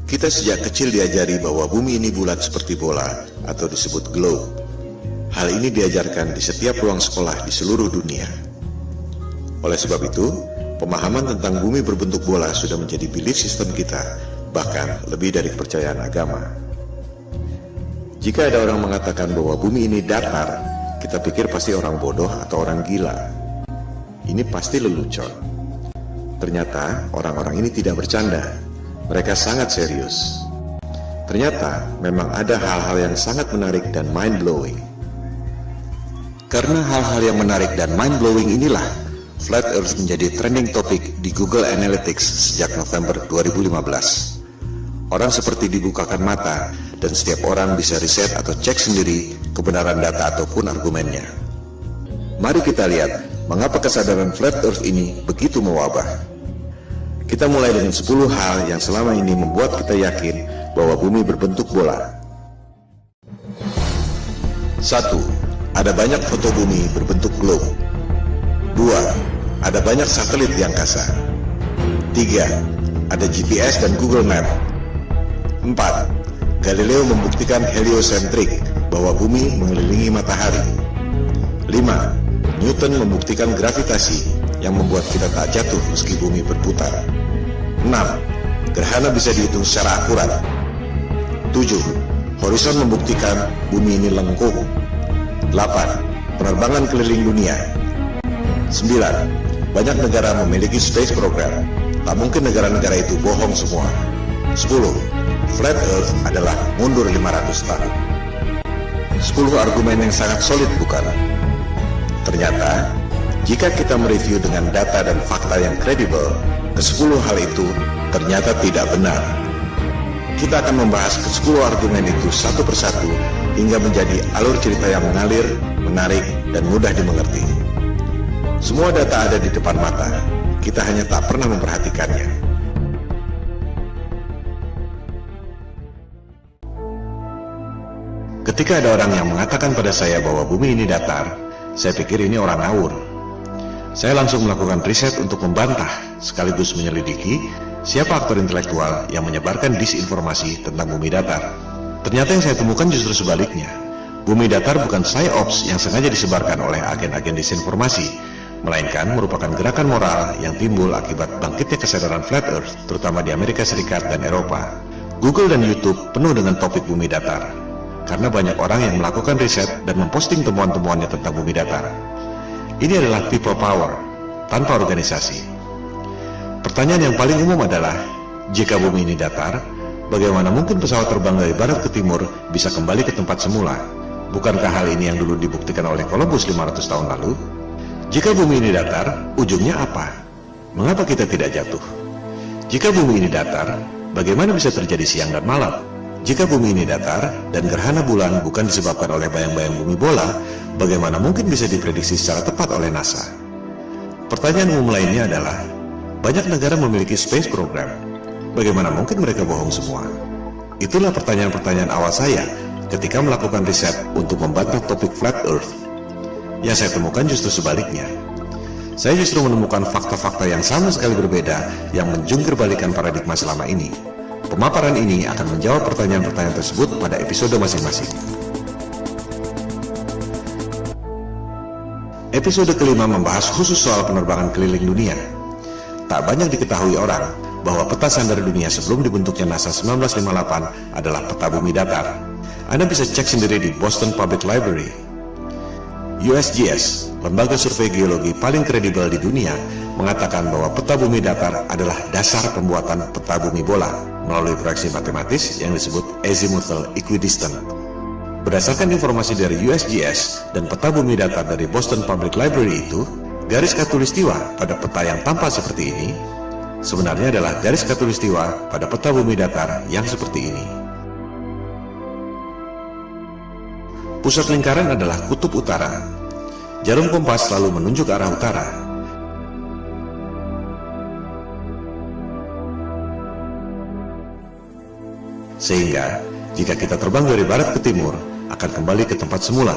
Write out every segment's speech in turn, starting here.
Kita sejak kecil diajari bahwa bumi ini bulat seperti bola atau disebut globe. Hal ini diajarkan di setiap ruang sekolah di seluruh dunia. Oleh sebab itu, pemahaman tentang bumi berbentuk bola sudah menjadi belief system kita, bahkan lebih dari kepercayaan agama. Jika ada orang mengatakan bahwa bumi ini datar, kita pikir pasti orang bodoh atau orang gila. Ini pasti lelucon. Ternyata orang-orang ini tidak bercanda. Mereka sangat serius. Ternyata memang ada hal-hal yang sangat menarik dan mind-blowing. Karena hal-hal yang menarik dan mind-blowing inilah, Flat Earth menjadi trending topik di Google Analytics sejak November 2015. Orang seperti dibukakan mata dan setiap orang bisa riset atau cek sendiri kebenaran data ataupun argumennya. Mari kita lihat mengapa kesadaran Flat Earth ini begitu mewabah. Kita mulai dengan 10 hal yang selama ini membuat kita yakin bahwa bumi berbentuk bola. 1. Ada banyak foto bumi berbentuk globe. 2. Ada banyak satelit di angkasa. 3. Ada GPS dan Google Map. 4. Galileo membuktikan heliosentrik, bahwa bumi mengelilingi matahari. 5. Newton membuktikan gravitasi, yang membuat kita tak jatuh meski bumi berputar. 6. Gerhana bisa dihitung secara akurat. 7. Horizon membuktikan bumi ini lengkung. 8. Penerbangan keliling dunia. 9. Banyak negara memiliki space program. Tak mungkin negara-negara itu bohong semua. 10. Flat Earth adalah mundur 500 tahun. 10 argumen yang sangat solid, bukan? Ternyata, jika kita mereview dengan data dan fakta yang kredibel, ke-10 hal itu ternyata tidak benar. Kita akan membahas ke-10 argumen itu satu persatu hingga menjadi alur cerita yang mengalir, menarik, dan mudah dimengerti. Semua data ada di depan mata, kita hanya tak pernah memperhatikannya. Ketika ada orang yang mengatakan pada saya bahwa bumi ini datar, saya pikir ini orang ngawur. Saya langsung melakukan riset untuk membantah, sekaligus menyelidiki siapa aktor intelektual yang menyebarkan disinformasi tentang bumi datar. Ternyata yang saya temukan justru sebaliknya. Bumi datar bukan psyops yang sengaja disebarkan oleh agen-agen disinformasi, melainkan merupakan gerakan moral yang timbul akibat bangkitnya kesadaran Flat Earth, terutama di Amerika Serikat dan Eropa. Google dan YouTube penuh dengan topik bumi datar, karena banyak orang yang melakukan riset dan memposting temuan-temuannya tentang bumi datar. Ini adalah people power, tanpa organisasi. Pertanyaan yang paling umum adalah, jika bumi ini datar, bagaimana mungkin pesawat terbang dari barat ke timur bisa kembali ke tempat semula? Bukankah hal ini yang dulu dibuktikan oleh Columbus 500 tahun lalu? Jika bumi ini datar, ujungnya apa? Mengapa kita tidak jatuh? Jika bumi ini datar, bagaimana bisa terjadi siang dan malam? Jika bumi ini datar dan gerhana bulan bukan disebabkan oleh bayang-bayang bumi bola, bagaimana mungkin bisa diprediksi secara tepat oleh NASA? Pertanyaan umum lainnya adalah, banyak negara memiliki space program. Bagaimana mungkin mereka bohong semua? Itulah pertanyaan-pertanyaan awal saya ketika melakukan riset untuk membantah topik Flat Earth. Yang saya temukan justru sebaliknya. Saya justru menemukan fakta-fakta yang sama sekali berbeda yang menjungkir-balikan paradigma selama ini. Pemaparan ini akan menjawab pertanyaan-pertanyaan tersebut pada episode masing-masing. Episode kelima membahas khusus soal penerbangan keliling dunia. Tak banyak diketahui orang bahwa peta sandar dunia sebelum dibentuknya NASA 1958 adalah peta bumi datar. Anda bisa cek sendiri di Boston Public Library. USGS, lembaga survei geologi paling kredibel di dunia, mengatakan bahwa peta bumi datar adalah dasar pembuatan peta bumi bola melalui proyeksi matematis yang disebut azimuthal equidistant. Berdasarkan informasi dari USGS dan peta bumi datar dari Boston Public Library itu, garis khatulistiwa pada peta yang tampak seperti ini sebenarnya adalah garis khatulistiwa pada peta bumi datar yang seperti ini. Pusat lingkaran adalah kutub utara. Jarum kompas selalu menunjuk arah utara. Sehingga, jika kita terbang dari barat ke timur, akan kembali ke tempat semula.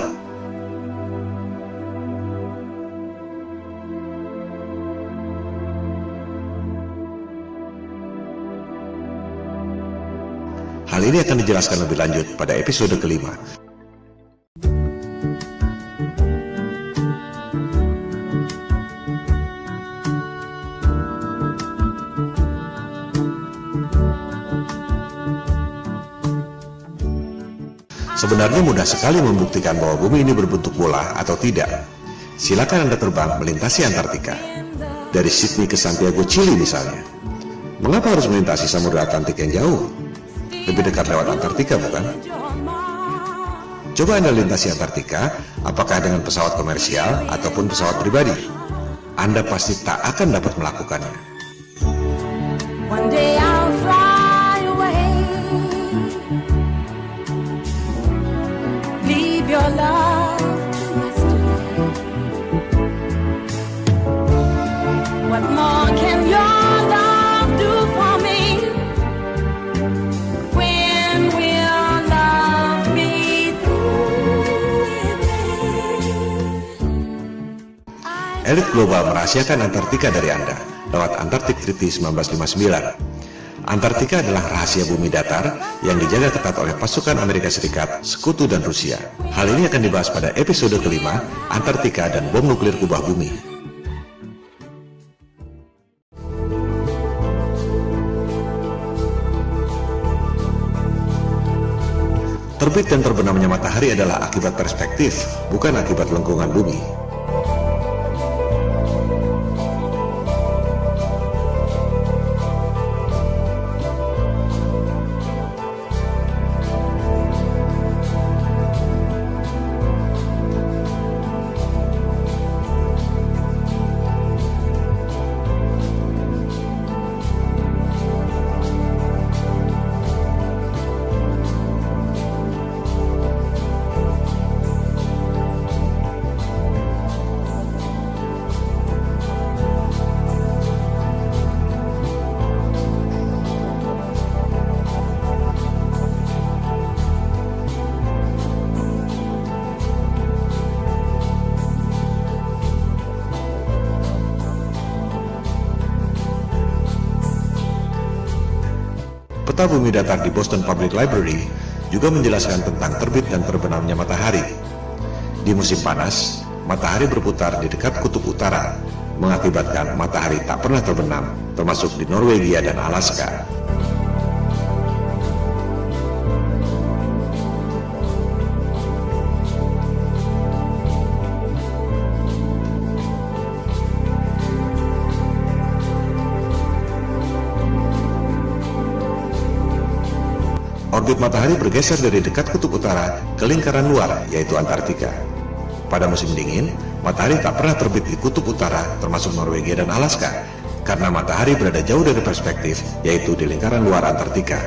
Hal ini akan dijelaskan lebih lanjut pada episode kelima. Sebenarnya mudah sekali membuktikan bahwa bumi ini berbentuk bola atau tidak. Silakan Anda terbang melintasi Antartika. Dari Sydney ke Santiago, Chili misalnya. Mengapa harus melintasi Samudra Atlantik yang jauh? Lebih dekat lewat Antartika, bukan? Coba Anda lintasi Antartika, apakah dengan pesawat komersial ataupun pesawat pribadi. Anda pasti tak akan dapat melakukannya. One day I'll fly away. Leave your love to yesterday. What more can your love do for me? When will love be through with me? Elit global merahasiakan Antartika dari Anda lewat Antarctic Treaty 1959. Antartika adalah rahasia bumi datar yang dijaga ketat oleh pasukan Amerika Serikat, Sekutu, dan Rusia. Hal ini akan dibahas pada episode kelima, Antartika dan bom nuklir kubah bumi. Terbit dan terbenamnya matahari adalah akibat perspektif, bukan akibat lengkungan bumi. Peta bumi datar di Boston Public Library juga menjelaskan tentang terbit dan terbenamnya matahari. Di musim panas, matahari berputar di dekat kutub utara, mengakibatkan matahari tak pernah terbenam, termasuk di Norwegia dan Alaska. Orbit matahari bergeser dari dekat kutub utara ke lingkaran luar, yaitu Antartika. Pada musim dingin, matahari tak pernah terbit di kutub utara, termasuk Norwegia dan Alaska, karena matahari berada jauh dari perspektif, yaitu di lingkaran luar Antartika.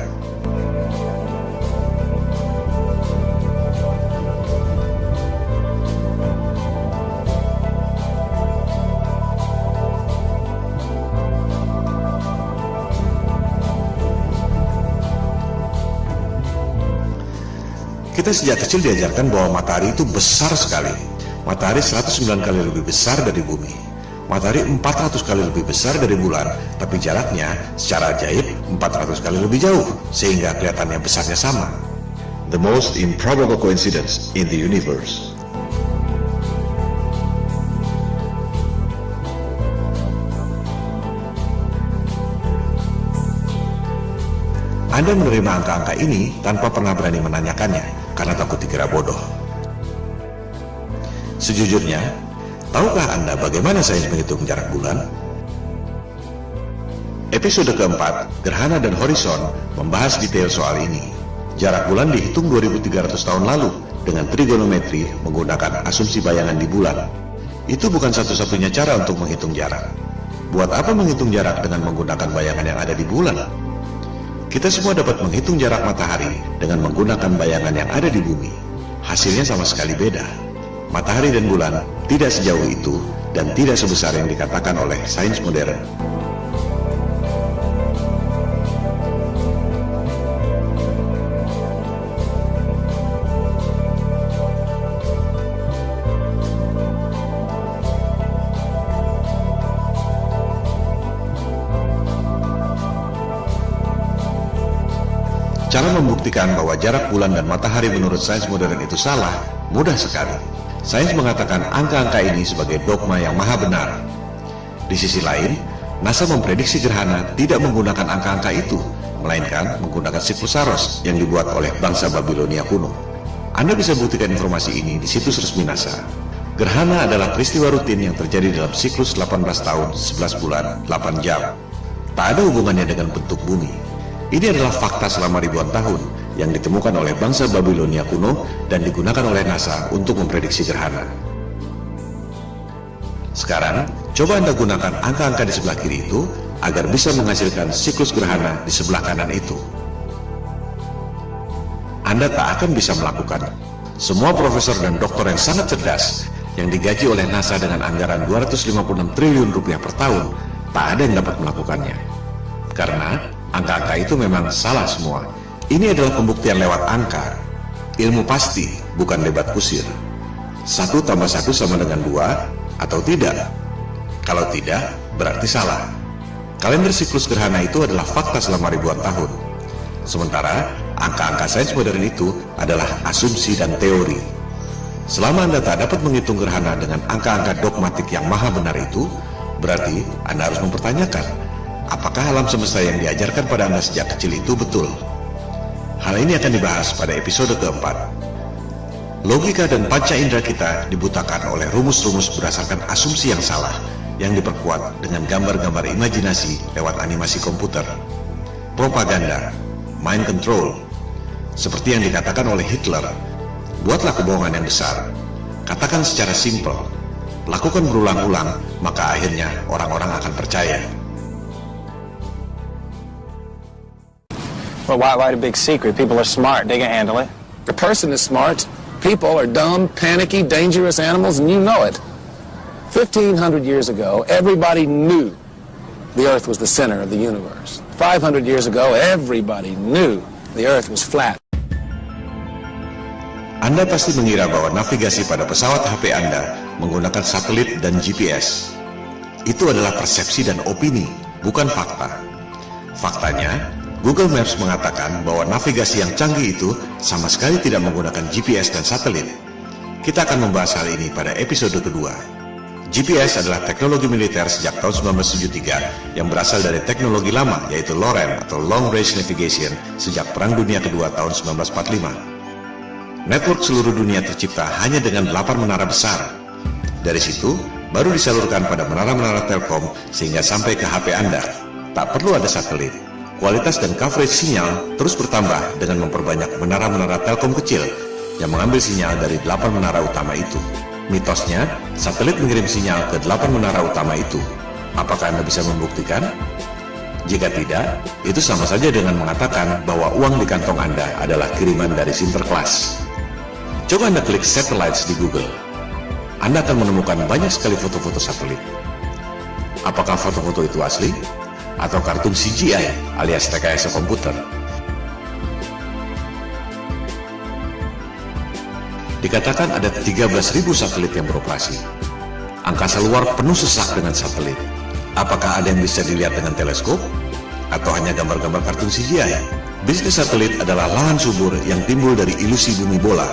Kita sejak kecil diajarkan bahwa matahari itu besar sekali. Matahari 109 kali lebih besar dari bumi. Matahari 400 kali lebih besar dari bulan, tapi jaraknya secara ajaib 400 kali lebih jauh, sehingga kelihatannya besarnya sama. The most improbable coincidence in the universe. Anda menerima angka-angka ini tanpa pernah berani menanyakannya, karena takut dikira bodoh. Sejujurnya, tahukah Anda bagaimana sains menghitung jarak bulan? Episode keempat, Gerhana dan Horizon, membahas detail soal ini. Jarak bulan dihitung 2300 tahun lalu dengan trigonometri menggunakan asumsi bayangan di bulan. Itu bukan satu-satunya cara untuk menghitung jarak. Buat apa menghitung jarak dengan menggunakan bayangan yang ada di bulan? Kita semua dapat menghitung jarak matahari dengan menggunakan bayangan yang ada di bumi. Hasilnya sama sekali beda. Matahari dan bulan tidak sejauh itu dan tidak sebesar yang dikatakan oleh sains modern. Cara membuktikan membuktikan bahwa jarak bulan dan matahari menurut sains modern itu salah mudah sekali. Sains mengatakan angka-angka ini sebagai dogma yang maha benar. Di sisi lain, NASA memprediksi gerhana tidak menggunakan angka-angka itu, melainkan menggunakan siklus Saros yang dibuat oleh bangsa Babilonia kuno. Anda bisa buktikan informasi ini di situs resmi NASA. Gerhana adalah peristiwa rutin yang terjadi dalam siklus 18 tahun, 11 bulan, 8 jam. Tak ada hubungannya dengan bentuk bumi. Ini adalah fakta selama ribuan tahun yang ditemukan oleh bangsa Babilonia kuno dan digunakan oleh NASA untuk memprediksi gerhana. Sekarang, coba Anda gunakan angka-angka di sebelah kiri itu agar bisa menghasilkan siklus gerhana di sebelah kanan itu. Anda tak akan bisa melakukan. Semua profesor dan doktor yang sangat cerdas yang digaji oleh NASA dengan anggaran 256 triliun rupiah per tahun, tak ada yang dapat melakukannya. Karena angka-angka itu memang salah semua. Ini adalah pembuktian lewat angka. Ilmu pasti, bukan debat kusir. 1 tambah 1 sama dengan 2 atau tidak? Kalau tidak, berarti salah. Kalender siklus gerhana itu adalah fakta selama ribuan tahun. Sementara, angka-angka sains modern itu adalah asumsi dan teori. Selama Anda tak dapat menghitung gerhana dengan angka-angka dogmatik yang maha benar itu, berarti Anda harus mempertanyakan, apakah alam semesta yang diajarkan pada Anda sejak kecil itu betul? Hal ini akan dibahas pada episode keempat. Logika dan panca indera kita dibutakan oleh rumus-rumus berdasarkan asumsi yang salah, yang diperkuat dengan gambar-gambar imajinasi lewat animasi komputer. Propaganda, mind control, seperti yang dikatakan oleh Hitler. Buatlah kebohongan yang besar, katakan secara simpel, lakukan berulang-ulang, maka akhirnya orang-orang akan percaya. Well, why the big secret? People are smart, they can handle it. The person is smart, people are dumb, panicky, dangerous animals, and you know it. 1,500 years ago, everybody knew the Earth was the center of the universe. 500 years ago, everybody knew the Earth was flat. Anda pasti mengira bahwa navigasi pada pesawat HP Anda menggunakan satelit dan GPS. Itu adalah persepsi dan opini, bukan fakta. Faktanya, Google Maps mengatakan bahwa navigasi yang canggih itu sama sekali tidak menggunakan GPS dan satelit. Kita akan membahas hal ini pada episode kedua. GPS adalah teknologi militer sejak tahun 1973 yang berasal dari teknologi lama, yaitu LORAN atau Long Range Navigation sejak Perang Dunia Kedua tahun 1945. Network seluruh dunia tercipta hanya dengan 8 menara besar. Dari situ, baru disalurkan pada menara-menara Telkom sehingga sampai ke HP Anda. Tak perlu ada satelit. Kualitas dan coverage sinyal terus bertambah dengan memperbanyak menara-menara Telkom kecil yang mengambil sinyal dari 8 menara utama itu. Mitosnya, satelit mengirim sinyal ke 8 menara utama itu. Apakah Anda bisa membuktikan? Jika tidak, itu sama saja dengan mengatakan bahwa uang di kantong Anda adalah kiriman dari Sinterklas. Coba Anda klik satellites di Google. Anda akan menemukan banyak sekali foto-foto satelit. Apakah foto-foto itu asli? Atau kartun CGI alias rekayasa komputer? Dikatakan ada 13.000 satelit yang beroperasi. Angkasa luar penuh sesak dengan satelit. Apakah ada yang bisa dilihat dengan teleskop? Atau hanya gambar-gambar kartun CGI? Bisnis satelit adalah lahan subur yang timbul dari ilusi bumi bola.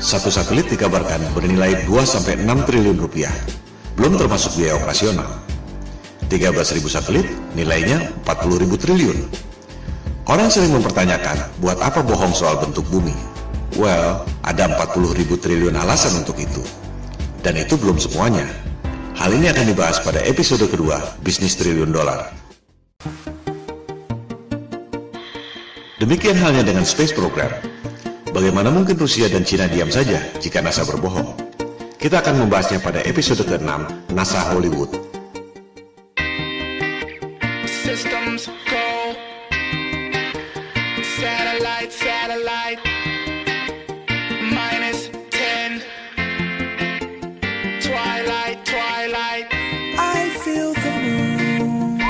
Satu satelit dikabarkan bernilai 2-6 triliun rupiah, belum termasuk biaya operasional. 13.000 satelit nilainya 40.000 triliun. Orang sering mempertanyakan, buat apa bohong soal bentuk bumi? Well, ada 40.000 triliun alasan untuk itu. Dan itu belum semuanya. Hal ini akan dibahas pada episode kedua, Bisnis Triliun Dolar. Demikian halnya dengan Space Program. Bagaimana mungkin Rusia dan Cina diam saja jika NASA berbohong? Kita akan membahasnya pada episode ke-6, NASA Hollywood. Systems go. Satellite, satellite. -10. Twilight, twilight. I feel the moon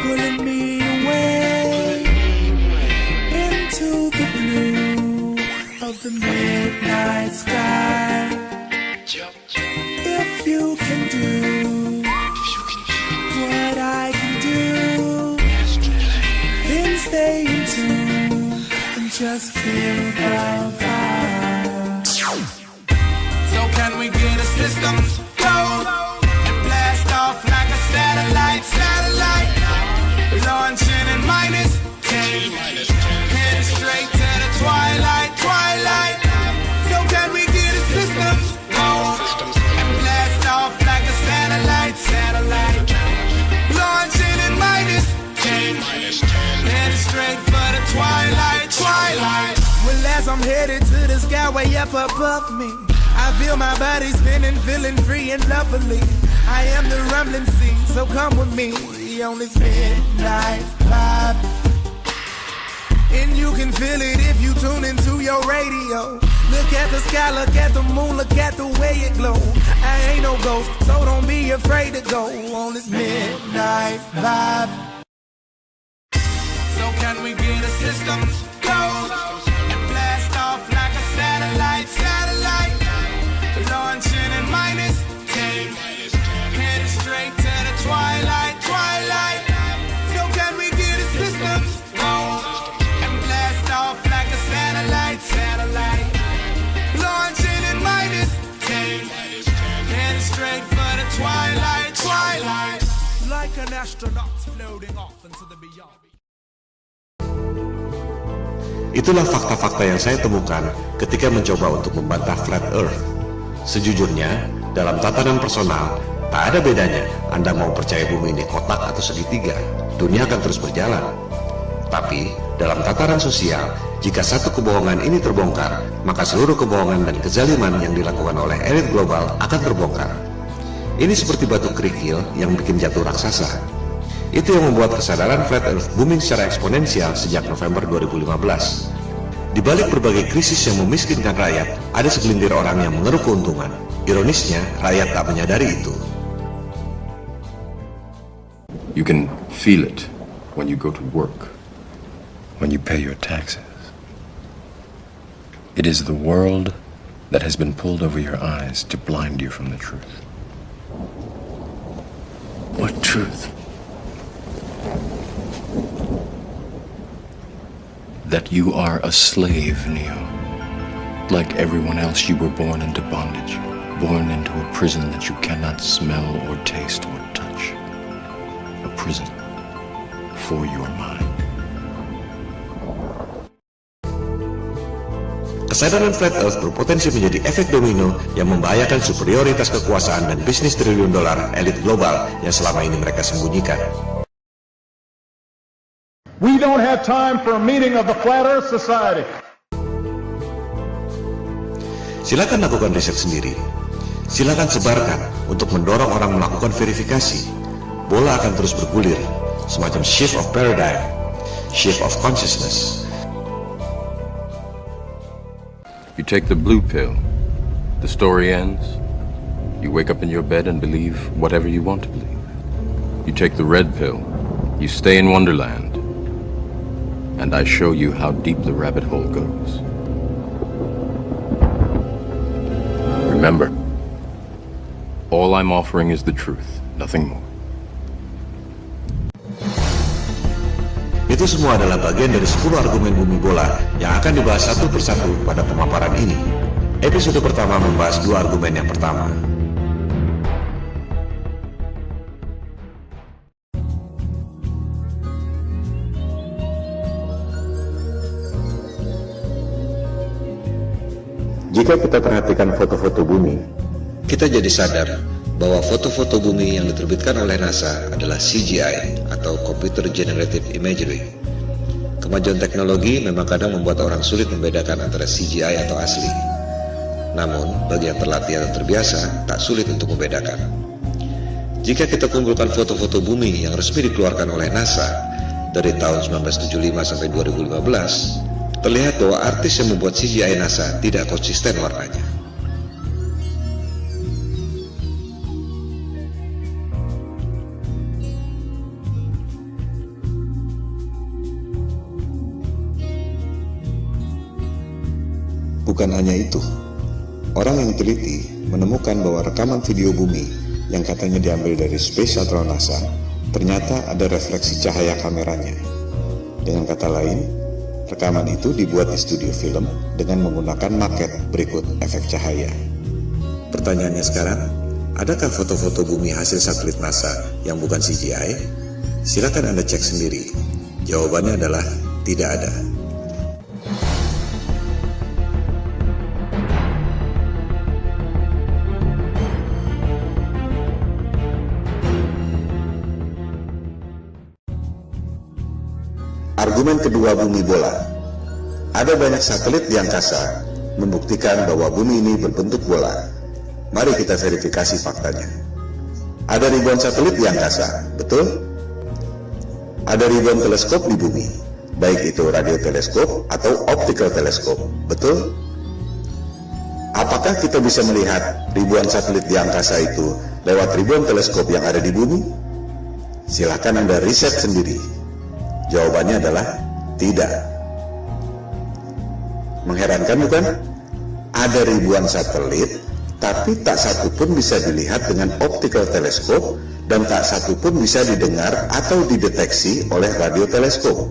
pulling me away into the blue of the midnight sky. If you can do what I can do, then stay in tune just feel the vibe. So can we get a systems go and blast off like a satellite? Launching in -10, headed straight to the twilight. So can we get a systems go and blast off like a satellite? Launching in -10, headed straight for the twilight. Well, as I'm headed to the sky way up above me, I feel my body spinning, feeling free and lovely. I am the rumbling sea, so come with me on this midnight vibe. And you can feel it if you tune into your radio. Look at the sky, look at the moon, look at the way it glow. I ain't no ghost, so don't be afraid to go on this midnight vibe. So can we get a systems go and blast off like a satellite? Launching in -10, headed straight to the twilight. So can we get a systems go and blast off like a satellite? Launching in -10, headed straight for the twilight. Like an astronaut floating off into the beyond. Itulah fakta-fakta yang saya temukan ketika mencoba untuk membantah Flat Earth. Sejujurnya, dalam tatanan personal, tak ada bedanya Anda mau percaya bumi ini kotak atau segitiga, dunia akan terus berjalan. Tapi, dalam tataran sosial, jika satu kebohongan ini terbongkar, maka seluruh kebohongan dan kezaliman yang dilakukan oleh elit global akan terbongkar. Ini seperti batu kerikil yang bikin jatuh raksasa. Itu yang membuat kesadaran Flat Earth booming secara eksponensial sejak November 2015. Di balik berbagai krisis yang memiskinkan rakyat, ada segelintir orang yang mengeruk keuntungan. Ironisnya, rakyat tak menyadari itu. You can feel it when you go to work, when you pay your taxes. It is the world that has been pulled over your eyes to blind you from the truth. What truth? That you are a slave, Neo. Like everyone else, you were born into bondage, born into a prison that you cannot smell or taste or touch. A prison for your mind. Kesadaran Flat Earth berpotensi menjadi efek domino yang membahayakan superioritas kekuasaan dan bisnis triliun dolar elit global yang selama ini mereka sembunyikan. We don't have time for a meeting of the Flat Earth Society. Silakan lakukan riset sendiri. Silakan sebarkan untuk mendorong orang melakukan verifikasi. Bola akan terus bergulir, semacam shift of paradigm, shift of consciousness. You take the blue pill, the story ends. You wake up in your bed and believe whatever you want to believe. You take the red pill, you stay in Wonderland. And I show you how deep the rabbit hole goes. Remember, all I'm offering is the truth, nothing more. Itu semua adalah bagian dari 10 argumen bumi bola yang akan dibahas satu persatu pada pemaparan ini. Episode pertama membahas 2 argumen yang pertama. Jika kita perhatikan foto-foto bumi, kita jadi sadar bahwa foto-foto bumi yang diterbitkan oleh NASA adalah CGI atau Computer Generated Imagery. Kemajuan teknologi memang kadang membuat orang sulit membedakan antara CGI atau asli. Namun, bagi yang terlatih atau terbiasa, tak sulit untuk membedakan. Jika kita kumpulkan foto-foto bumi yang resmi dikeluarkan oleh NASA dari tahun 1975 sampai 2015, terlihat bahwa artis yang membuat CGI NASA tidak konsisten warnanya. Bukan hanya itu, orang yang teliti menemukan bahwa rekaman video bumi yang katanya diambil dari Space Shuttle NASA ternyata ada refleksi cahaya kameranya. Dengan kata lain, Rekaman itu dibuat di studio film dengan menggunakan maket berikut efek cahaya. Pertanyaannya sekarang, adakah foto-foto bumi hasil satelit NASA yang bukan CGI? Silakan Anda cek sendiri. Jawabannya adalah tidak ada. Argumen kedua bumi bola. Ada banyak satelit di angkasa membuktikan bahwa bumi ini berbentuk bola. Mari kita verifikasi faktanya. Ada ribuan satelit di angkasa, betul? Ada ribuan teleskop di bumi, baik itu radioteleskop atau optical teleskop, betul? Apakah kita bisa melihat ribuan satelit di angkasa itu lewat ribuan teleskop yang ada di bumi? Silakan Anda riset sendiri. Jawabannya adalah tidak. Mengherankan bukan? Ada ribuan satelit, tapi tak satu pun bisa dilihat dengan optical teleskop dan tak satu pun bisa didengar atau dideteksi oleh radioteleskop.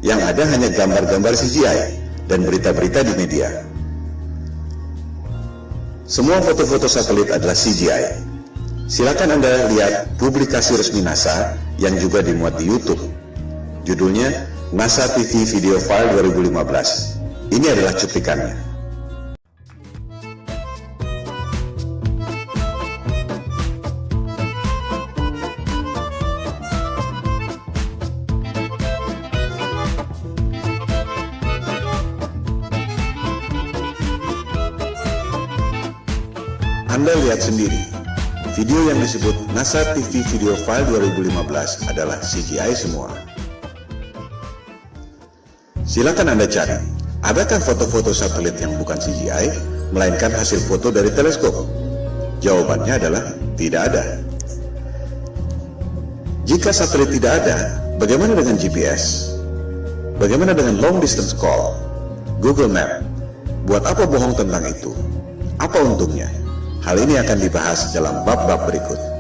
Yang ada hanya gambar-gambar CGI dan berita-berita di media. Semua foto-foto satelit adalah CGI. Silakan Anda lihat publikasi resmi NASA yang juga dimuat di YouTube. Judulnya NASA TV Video File 2015. Ini adalah cuplikannya. Anda lihat sendiri, video yang disebut NASA TV Video File 2015 adalah CGI semua. Silakan Anda cari, adakah foto-foto satelit yang bukan CGI, melainkan hasil foto dari teleskop? Jawabannya adalah tidak ada. Jika satelit tidak ada, bagaimana dengan GPS? Bagaimana dengan long distance call? Google Map? Buat apa bohong tentang itu? Apa untungnya? Hal ini akan dibahas dalam bab-bab berikut.